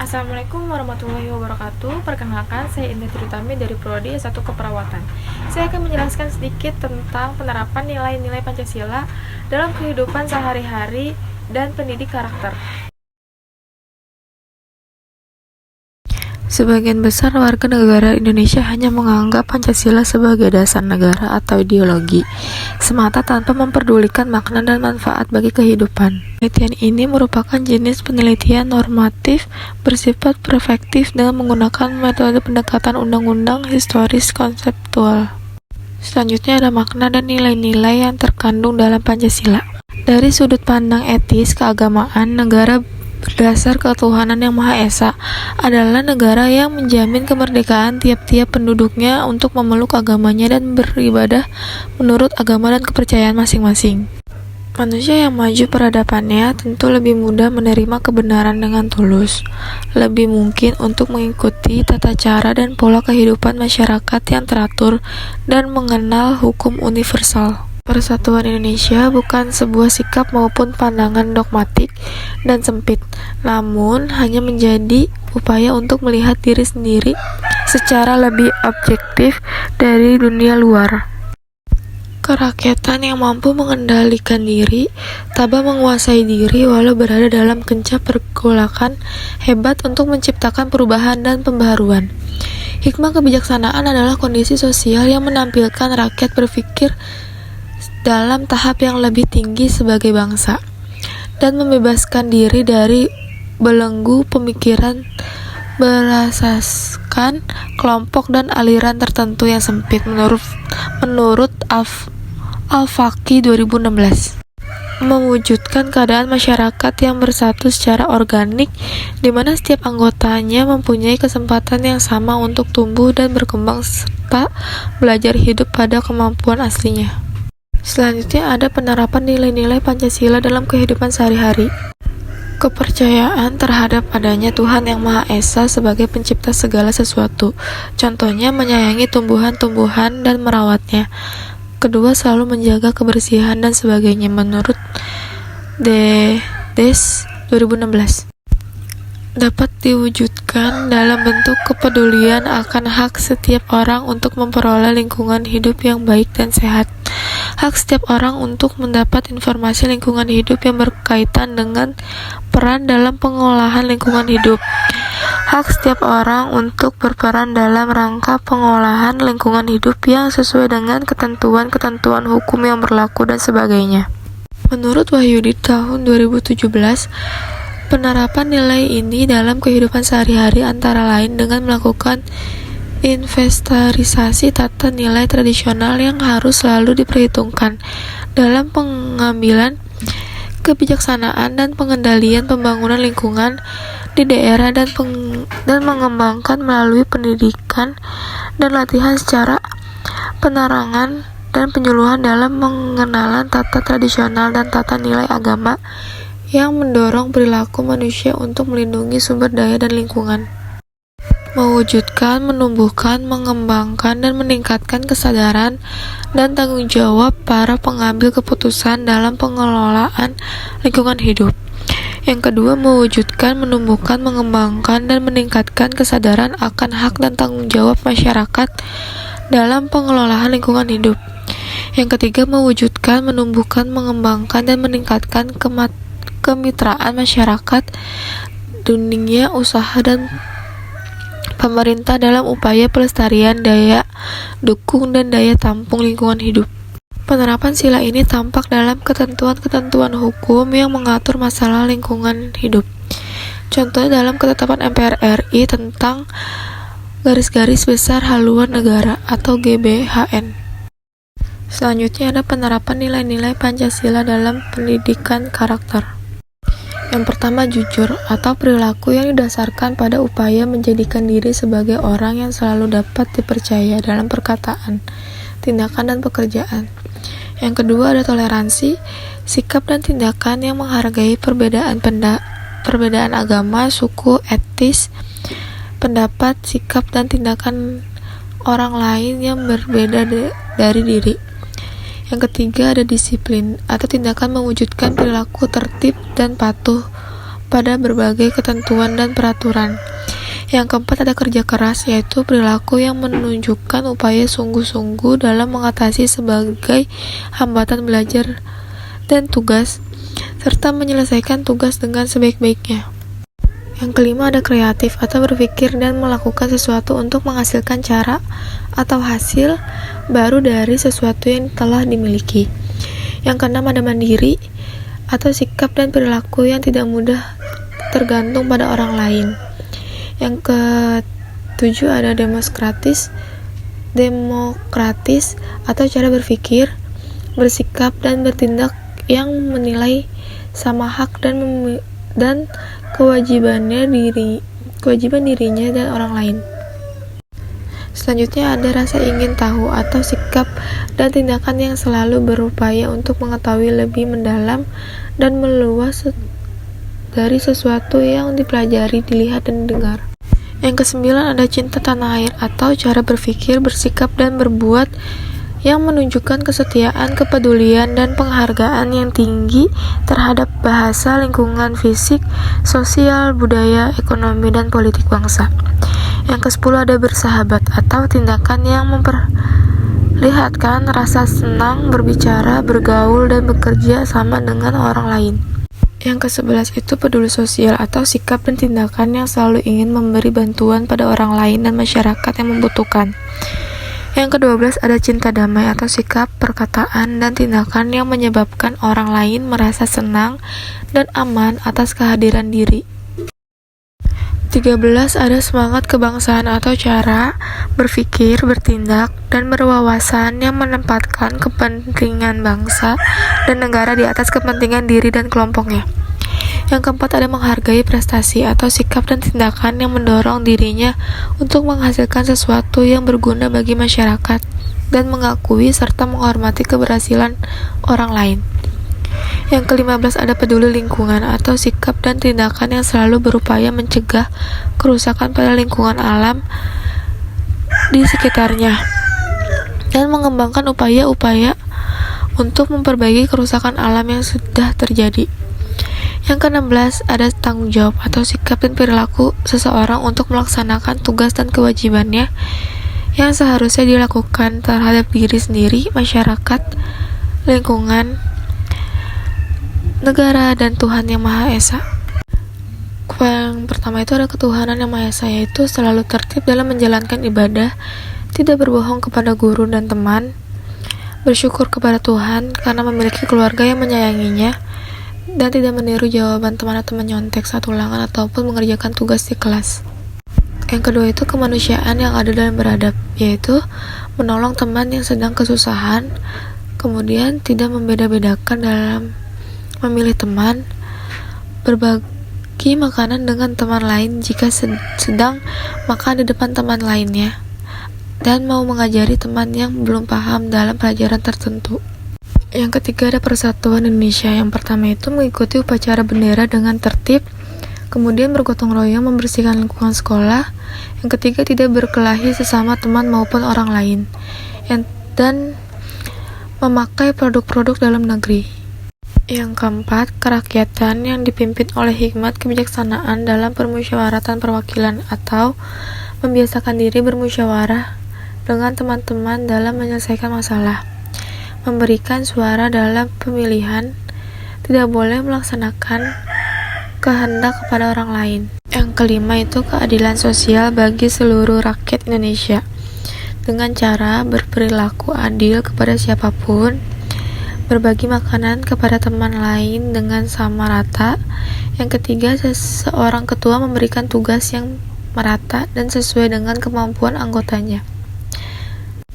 Assalamualaikum warahmatullahi wabarakatuh. Perkenalkan, saya Indah Triutami dari Prodi S1 Keperawatan. Saya akan menjelaskan sedikit tentang penerapan nilai-nilai Pancasila dalam kehidupan sehari-hari dan pendidik karakter. Sebagian besar warga negara Indonesia hanya menganggap Pancasila sebagai dasar negara atau ideologi semata tanpa memperdulikan makna dan manfaat bagi kehidupan. Penelitian ini merupakan jenis penelitian normatif bersifat prospektif dengan menggunakan metode pendekatan undang-undang historis konseptual. Selanjutnya ada makna dan nilai-nilai yang terkandung dalam Pancasila. Dari sudut pandang etis keagamaan, negara berdasar ketuhanan yang Maha Esa adalah negara yang menjamin kemerdekaan tiap-tiap penduduknya untuk memeluk agamanya dan beribadah menurut agama dan kepercayaan masing-masing. Manusia yang maju peradabannya tentu lebih mudah menerima kebenaran dengan tulus, lebih mungkin untuk mengikuti tata cara dan pola kehidupan masyarakat yang teratur dan mengenal hukum universal. Persatuan Indonesia bukan sebuah sikap maupun pandangan dogmatik dan sempit, namun hanya menjadi upaya untuk melihat diri sendiri secara lebih objektif dari dunia luar. Kerakyatan yang mampu mengendalikan diri, tabah menguasai diri walau berada dalam kencang pergolakan hebat untuk menciptakan perubahan dan pembaharuan. Hikmah kebijaksanaan adalah kondisi sosial yang menampilkan rakyat berpikir dalam tahap yang lebih tinggi sebagai bangsa dan membebaskan diri dari belenggu pemikiran berasaskan kelompok dan aliran tertentu yang sempit menurut Al-Faqih 2016. Mewujudkan keadaan masyarakat yang bersatu secara organik di mana setiap anggotanya mempunyai kesempatan yang sama untuk tumbuh dan berkembang serta belajar hidup pada kemampuan aslinya. Selanjutnya ada penerapan nilai-nilai Pancasila dalam kehidupan sehari-hari. Kepercayaan terhadap adanya Tuhan yang Maha Esa sebagai pencipta segala sesuatu. Contohnya menyayangi tumbuhan-tumbuhan dan merawatnya. Kedua, selalu menjaga kebersihan dan sebagainya menurut Des 2016. Dapat diwujudkan dalam bentuk kepedulian akan hak setiap orang untuk memperoleh lingkungan hidup yang baik dan sehat. Hak setiap orang untuk mendapat informasi lingkungan hidup yang berkaitan dengan peran dalam pengolahan lingkungan hidup. Hak setiap orang untuk berperan dalam rangka pengolahan lingkungan hidup yang sesuai dengan ketentuan-ketentuan hukum yang berlaku dan sebagainya. Menurut Wahyudi tahun 2017, penerapan nilai ini dalam kehidupan sehari-hari antara lain dengan melakukan inventarisasi tata nilai tradisional yang harus selalu diperhitungkan dalam pengambilan kebijaksanaan dan pengendalian pembangunan lingkungan di daerah dan mengembangkan melalui pendidikan dan latihan secara penerangan dan penyuluhan dalam mengenalan tata tradisional dan tata nilai agama yang mendorong perilaku manusia untuk melindungi sumber daya dan lingkungan. Mewujudkan, menumbuhkan, mengembangkan, dan meningkatkan kesadaran dan tanggung jawab para pengambil keputusan dalam pengelolaan lingkungan hidup. Yang kedua, mewujudkan, menumbuhkan, mengembangkan, dan meningkatkan kesadaran akan hak dan tanggung jawab masyarakat dalam pengelolaan lingkungan hidup. Yang ketiga, mewujudkan, menumbuhkan, mengembangkan, dan meningkatkan kemitraan masyarakat, dunia usaha, dan pemerintah dalam upaya pelestarian daya dukung dan daya tampung lingkungan hidup. Penerapan sila ini tampak dalam ketentuan-ketentuan hukum yang mengatur masalah lingkungan hidup. Contohnya dalam ketetapan MPR RI tentang garis-garis besar haluan negara atau GBHN. Selanjutnya ada penerapan nilai-nilai Pancasila dalam pendidikan karakter. Yang pertama, jujur atau perilaku yang didasarkan pada upaya menjadikan diri sebagai orang yang selalu dapat dipercaya dalam perkataan, tindakan, dan pekerjaan. Yang kedua ada toleransi, sikap dan tindakan yang menghargai perbedaan agama, suku, etis, pendapat, sikap, dan tindakan orang lain yang berbeda dari diri. Yang ketiga ada disiplin atau tindakan mewujudkan perilaku tertib dan patuh pada berbagai ketentuan dan peraturan. Yang keempat ada kerja keras, yaitu perilaku yang menunjukkan upaya sungguh-sungguh dalam mengatasi sebagai hambatan belajar dan tugas, serta menyelesaikan tugas dengan sebaik-baiknya. Yang kelima ada kreatif atau berpikir dan melakukan sesuatu untuk menghasilkan cara atau hasil baru dari sesuatu yang telah dimiliki. Yang keenam ada mandiri atau sikap dan perilaku yang tidak mudah tergantung pada orang lain. Yang ketujuh ada demokratis atau cara berpikir, bersikap dan bertindak yang menilai sama hak dan kewajiban dirinya dan orang lain. Selanjutnya ada rasa ingin tahu atau sikap dan tindakan yang selalu berupaya untuk mengetahui lebih mendalam dan meluas dari sesuatu yang dipelajari, dilihat, dan didengar. Yang kesembilan ada cinta tanah air atau cara berpikir, bersikap, dan berbuat yang menunjukkan kesetiaan, kepedulian, dan penghargaan yang tinggi terhadap bahasa, lingkungan, fisik, sosial, budaya, ekonomi, dan politik bangsa. Yang ke-10 ada bersahabat atau tindakan yang memperlihatkan rasa senang berbicara, bergaul, dan bekerja sama dengan orang lain. Yang ke-11 itu peduli sosial atau sikap dan tindakan yang selalu ingin memberi bantuan pada orang lain dan masyarakat yang membutuhkan. Yang ke-12 ada cinta damai atau sikap, perkataan, dan tindakan yang menyebabkan orang lain merasa senang dan aman atas kehadiran diri. 13 ada semangat kebangsaan atau cara berpikir, bertindak, dan berwawasan yang menempatkan kepentingan bangsa dan negara di atas kepentingan diri dan kelompoknya. Yang keempat ada menghargai prestasi atau sikap dan tindakan yang mendorong dirinya untuk menghasilkan sesuatu yang berguna bagi masyarakat dan mengakui serta menghormati keberhasilan orang lain. Yang ke-15 ada peduli lingkungan atau sikap dan tindakan yang selalu berupaya mencegah kerusakan pada lingkungan alam di sekitarnya dan mengembangkan upaya-upaya untuk memperbaiki kerusakan alam yang sudah terjadi. Yang ke-16 ada tanggung jawab atau sikap dan perilaku seseorang untuk melaksanakan tugas dan kewajibannya yang seharusnya dilakukan terhadap diri sendiri, masyarakat, lingkungan, negara, dan Tuhan Yang Maha Esa. Yang pertama itu ada ketuhanan Yang Maha Esa, yaitu selalu tertib dalam menjalankan ibadah, tidak berbohong kepada guru dan teman, bersyukur kepada Tuhan karena memiliki keluarga yang menyayanginya, dan tidak meniru jawaban teman atau menyontek saat ulangan ataupun mengerjakan tugas di kelas. Yang kedua itu kemanusiaan yang adil dan beradab, yaitu menolong teman yang sedang kesusahan, kemudian tidak membeda-bedakan dalam memilih teman, berbagi makanan dengan teman lain jika sedang makan di depan teman lainnya, dan mau mengajari teman yang belum paham dalam pelajaran tertentu. Yang ketiga ada persatuan Indonesia. Yang pertama itu mengikuti upacara bendera dengan tertib, kemudian bergotong royong membersihkan lingkungan sekolah. Yang ketiga tidak berkelahi sesama teman maupun orang lain, dan memakai produk-produk dalam negeri. Yang keempat, kerakyatan yang dipimpin oleh hikmat kebijaksanaan dalam permusyawaratan perwakilan atau membiasakan diri bermusyawarah dengan teman-teman dalam menyelesaikan masalah, memberikan suara dalam pemilihan, tidak boleh melaksanakan kehendak kepada orang lain. Yang kelima itu keadilan sosial bagi seluruh rakyat Indonesia dengan cara berperilaku adil kepada siapapun, berbagi makanan kepada teman lain dengan sama rata. Yang ketiga, seorang ketua memberikan tugas yang merata dan sesuai dengan kemampuan anggotanya.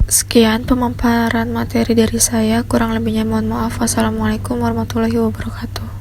Sekian pemaparan materi dari saya, kurang lebihnya mohon maaf. Wassalamualaikum warahmatullahi wabarakatuh.